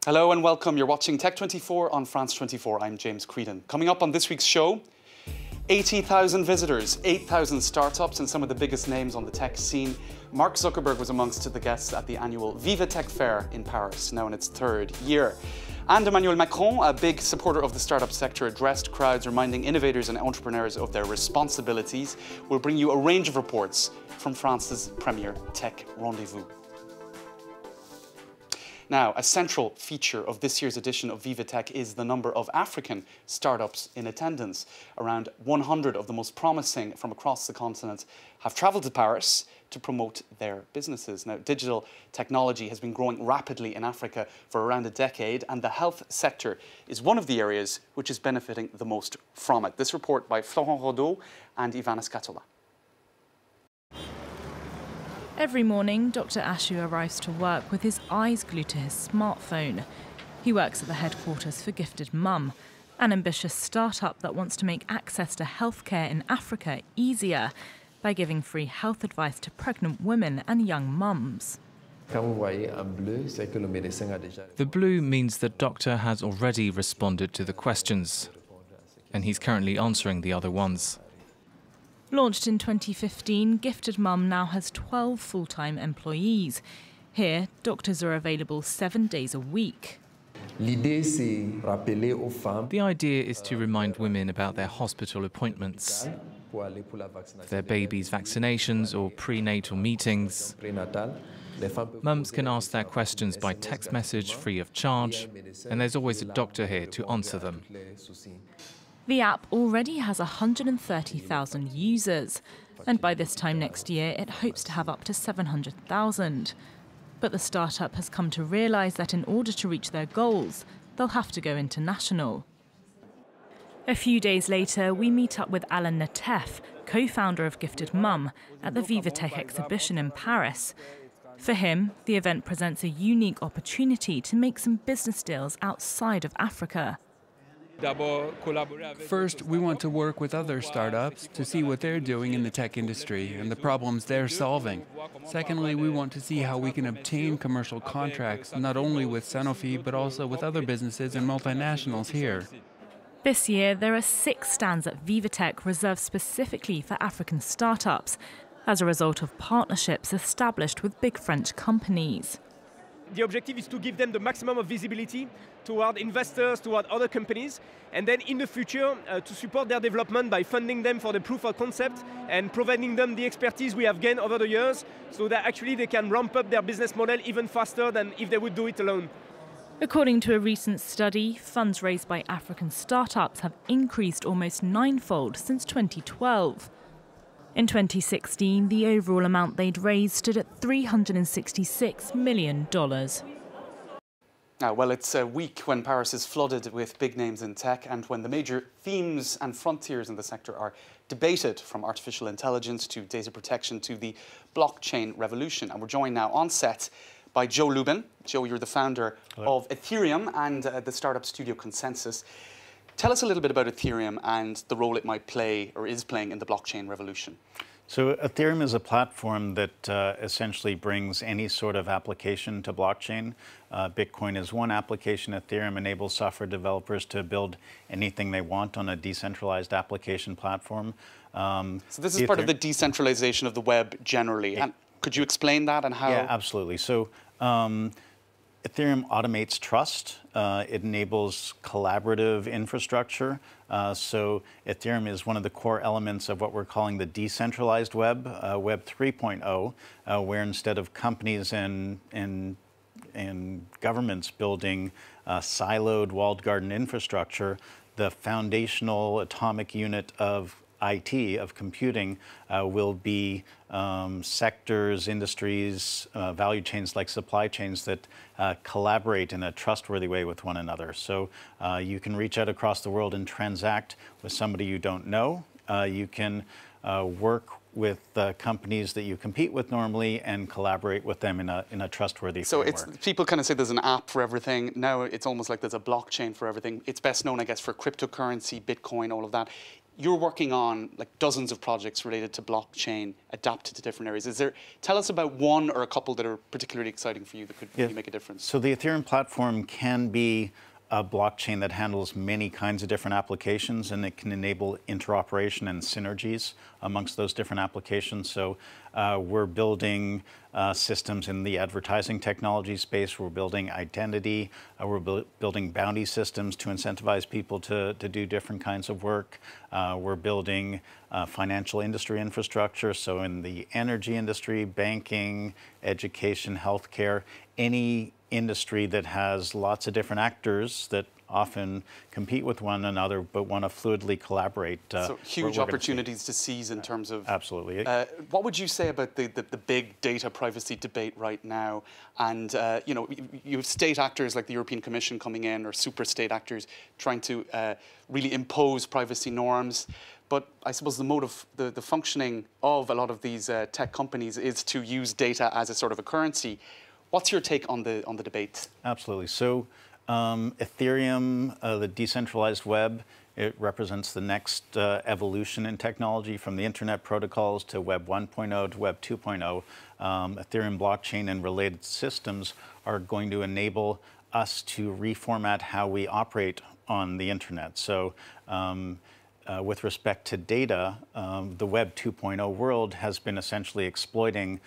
Hello and welcome. You're watching Tech24 on France 24. I'm James Creedon. Coming up on this week's show, 80,000 visitors, 8,000 startups and some of the biggest names on the tech scene. Mark Zuckerberg was amongst the guests at the annual Viva Tech fair in Paris, now in its third year. And Emmanuel Macron, a big supporter of the startup sector, addressed crowds reminding innovators and entrepreneurs of their responsibilities. We'll bring you a range of reports from France's premier tech rendezvous. Now, a central feature of this year's edition of Viva Tech is the number of African startups in attendance. Around 100 of the most promising from across the continent have travelled to Paris to promote their businesses. Now, digital technology has been growing rapidly in Africa for around a decade, and the health sector is one of the areas which is benefiting the most from it. This report by Florent Rodeau and Ivana Scatola. Every morning, Dr. Ashu arrives to work with his eyes glued to his smartphone. He works at the headquarters for Gifted Mum, an ambitious startup that wants to make access to healthcare in Africa easier by giving free health advice to pregnant women and young mums. The blue means the doctor has already responded to the questions, and he's currently answering the other ones. Launched in 2015, Gifted Mum now has 12 full-time employees. Here, doctors are available 7 days a week. The idea is to remind women about their hospital appointments, their babies' vaccinations or prenatal meetings. Mums can ask their questions by text message free of charge, and there's always a doctor here to answer them. The app already has 130,000 users, and by this time next year it hopes to have up to 700,000. But the startup has come to realise that in order to reach their goals, they'll have to go international. A few days later, we meet up with Alain Natef, co-founder of Gifted Mum, at the Viva Tech exhibition in Paris. For him, the event presents a unique opportunity to make some business deals outside of Africa. First, we want to work with other startups to see what they're doing in the tech industry and the problems they're solving. Secondly, we want to see how we can obtain commercial contracts, not only with Sanofi, but also with other businesses and multinationals here. This year, there are 6 stands at Viva Tech reserved specifically for African startups, as a result of partnerships established with big French companies. The objective is to give them the maximum of visibility toward investors, toward other companies, and then in the future to support their development by funding them for the proof of concept and providing them the expertise we have gained over the years so that actually they can ramp up their business model even faster than if they would do it alone. According to a recent study, funds raised by African startups have increased almost 9-fold since 2012. In 2016, the overall amount they'd raised stood at $366 million. Now, well, it's a week when Paris is flooded with big names in tech and when the major themes and frontiers in the sector are debated, from artificial intelligence to data protection to the blockchain revolution. And we're joined now on set by Joe Lubin. Joe, you're the founder of Ethereum and the startup studio Consensus. Tell us a little bit about Ethereum and the role it might play or is playing in the blockchain revolution. So Ethereum is a platform that essentially brings any sort of application to blockchain. Bitcoin is one application. Ethereum enables software developers to build anything they want on a decentralized application platform. So this is part of the decentralization of the web generally. And could you explain that and how? Yeah, absolutely. So Ethereum automates trust. It enables collaborative infrastructure. So Ethereum is one of the core elements of what we're calling the decentralized web, Web 3.0, where instead of companies and governments building siloed walled garden infrastructure, the foundational atomic unit of IT, of computing, will be sectors, industries, value chains like supply chains that collaborate in a trustworthy way with one another. So you can reach out across the world and transact with somebody you don't know. You can work companies that you compete with normally and collaborate with them in a trustworthy framework. So people kind of say there's an app for everything. Now it's almost like there's a blockchain for everything. It's best known, I guess, for cryptocurrency, Bitcoin, all of that. You're working on like dozens of projects related to blockchain, adapted to different areas. Tell us about one or a couple that are particularly exciting for you that could really make a difference. So the Ethereum platform can be a blockchain that handles many kinds of different applications, and it can enable interoperation and synergies amongst those different applications. So we're building systems in the advertising technology space. We're building identity. We're building bounty systems to incentivize people to do different kinds of work. We're building financial industry infrastructure. So in the energy industry, banking, education, healthcare, any industry that has lots of different actors that often compete with one another but want to fluidly collaborate. So huge opportunities to seize in terms of... Absolutely. What would you say about the big data privacy debate right now? And you have state actors like the European Commission coming in, or super state actors trying to really impose privacy norms. But I suppose the functioning of a lot of these tech companies is to use data as a sort of a currency. What's your take on the debate? Absolutely. So Ethereum, the decentralized web, it represents the next evolution in technology from the internet protocols to Web 1.0 to Web 2.0. Ethereum blockchain and related systems are going to enable us to reformat how we operate on the internet. So with respect to data, the Web 2.0 world has been essentially exploiting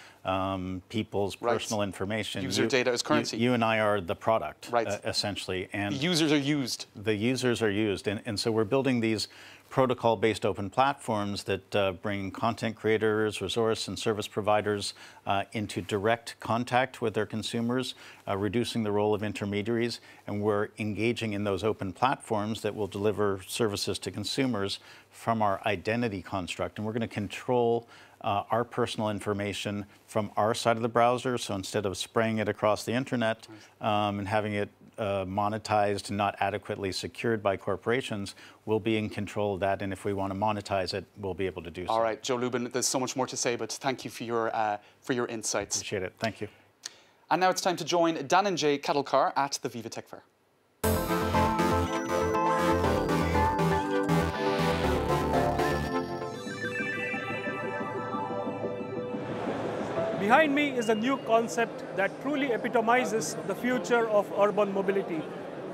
people's personal information. User data as currency. You and I are the product, essentially. And the users are used. The users are used. And so we're building these protocol-based open platforms that bring content creators, resource and service providers into direct contact with their consumers, reducing the role of intermediaries. And we're engaging in those open platforms that will deliver services to consumers from our identity construct. And we're going to control our personal information from our side of the browser. So instead of spraying it across the internet and having it monetized and not adequately secured by corporations, we'll be in control of that. And if we want to monetize it, we'll be able to do so. All right, Joe Lubin, there's so much more to say, but thank you for your insights. Appreciate it. Thank you. And now it's time to join Dhananjay Khadilkar at the Viva Tech Fair. Behind me is a new concept that truly epitomizes the future of urban mobility,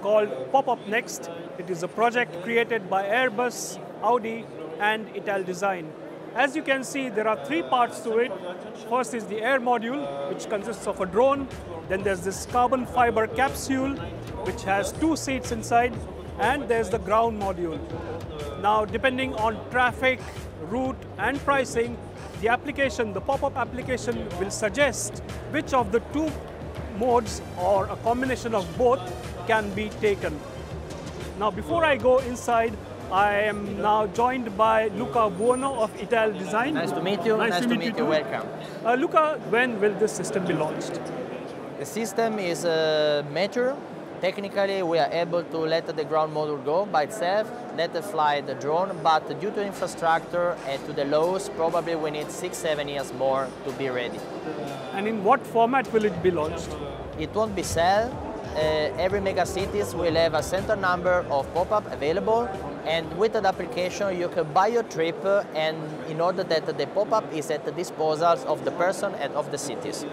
called Pop-Up Next. It is a project created by Airbus, Audi, and Ital Design. As you can see, there are three parts to it. First is the air module, which consists of a drone. Then there's this carbon fiber capsule, which has 2 seats inside. And there's the ground module. Now, depending on traffic, route, and pricing, the pop-up application will suggest which of the 2 modes or a combination of both can be taken. Now, before I go inside, I am now joined by Luca Buono of Ital Design. Nice to meet you. Nice to meet you. Welcome. Luca, when will this system be launched? The system is mature. Technically, we are able to let the ground module go by itself, let it fly the drone, but due to infrastructure and to the laws, probably we need 6-7 years more to be ready. And in what format will it be launched? It won't be sold. Every mega cities will have a center number of pop-up available, and with that application you can buy your trip, and in order that the pop-up is at the disposal of the person and of the cities.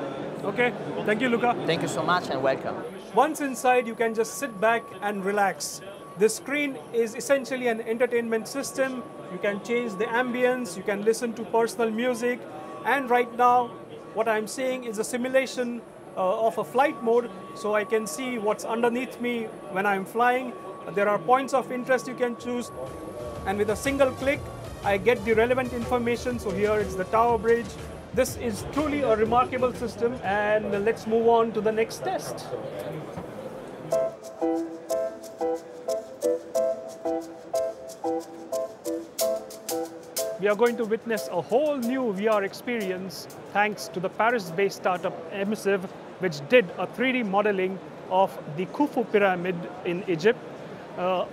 Okay, thank you, Luca. Thank you so much and welcome. Once inside, you can just sit back and relax. The screen is essentially an entertainment system. You can change the ambience, you can listen to personal music, and right now, what I'm seeing is a simulation of a flight mode, so I can see what's underneath me when I'm flying. There are points of interest you can choose, and with a single click, I get the relevant information. So here it's the Tower Bridge. This is truly a remarkable system, and let's move on to the next test. We are going to witness a whole new VR experience thanks to the Paris-based startup Immersive, which did a 3D modeling of the Khufu pyramid in Egypt.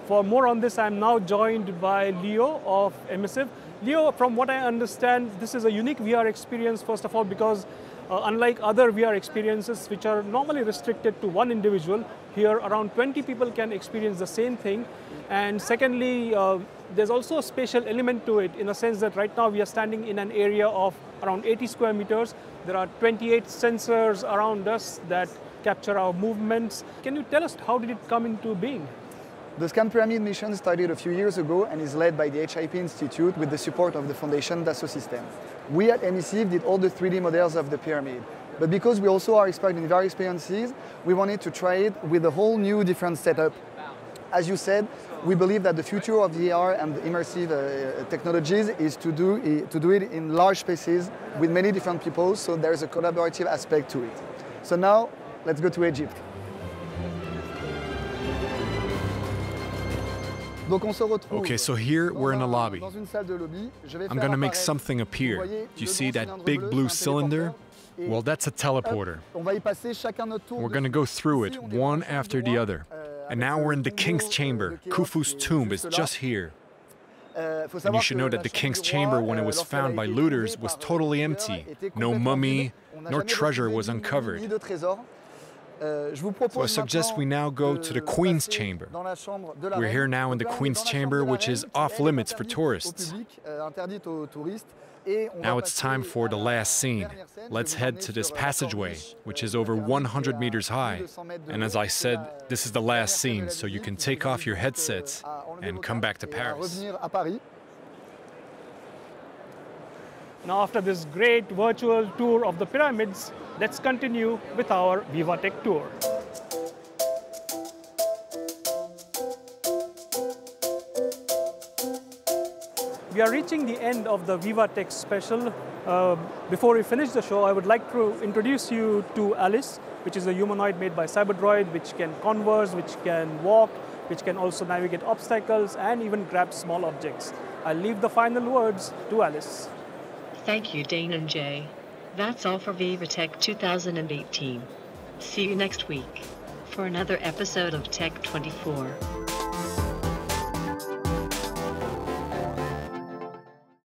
For more on this, I'm now joined by Leo of Immersive. Leo, from what I understand, this is a unique VR experience, first of all, because unlike other VR experiences, which are normally restricted to one individual, here around 20 people can experience the same thing. And secondly, there's also a spatial element to it, in a sense that right now we are standing in an area of around 80 square meters. There are 28 sensors around us that capture our movements. Can you tell us how did it come into being? The Scan Pyramid mission started a few years ago and is led by the HIP Institute with the support of the Foundation Dassault Systèmes. We at Immersive did all the 3D models of the pyramid. But because we also are expert in VR experiences, we wanted to try it with a whole new different setup. As you said, we believe that the future of VR and immersive technologies is to do it in large spaces with many different people, so there's a collaborative aspect to it. So now, let's go to Egypt. Okay, so here we're in a lobby. I'm gonna make something appear. Do you see that big blue cylinder? Well, that's a teleporter. We're gonna go through it, one after the other. And now we're in the King's Chamber. Khufu's tomb is just here. And you should know that the King's Chamber, when it was found by looters, was totally empty. No mummy, nor treasure was uncovered. So I suggest we now go to the Queen's Chamber. We're here now in the Queen's Chamber, which is off limits for tourists. Now it's time for the last scene. Let's head to this passageway, which is over 100 meters high. And as I said, this is the last scene, so you can take off your headsets and come back to Paris. Now, after this great virtual tour of the pyramids, let's continue with our Viva Tech tour. We are reaching the end of the Viva Tech special. Before we finish the show, I would like to introduce you to Alice, which is a humanoid made by Cyberdroid, which can converse, which can walk, which can also navigate obstacles and even grab small objects. I'll leave the final words to Alice. Thank you, Dhananjay. That's all for Viva Tech 2018. See you next week for another episode of Tech 24.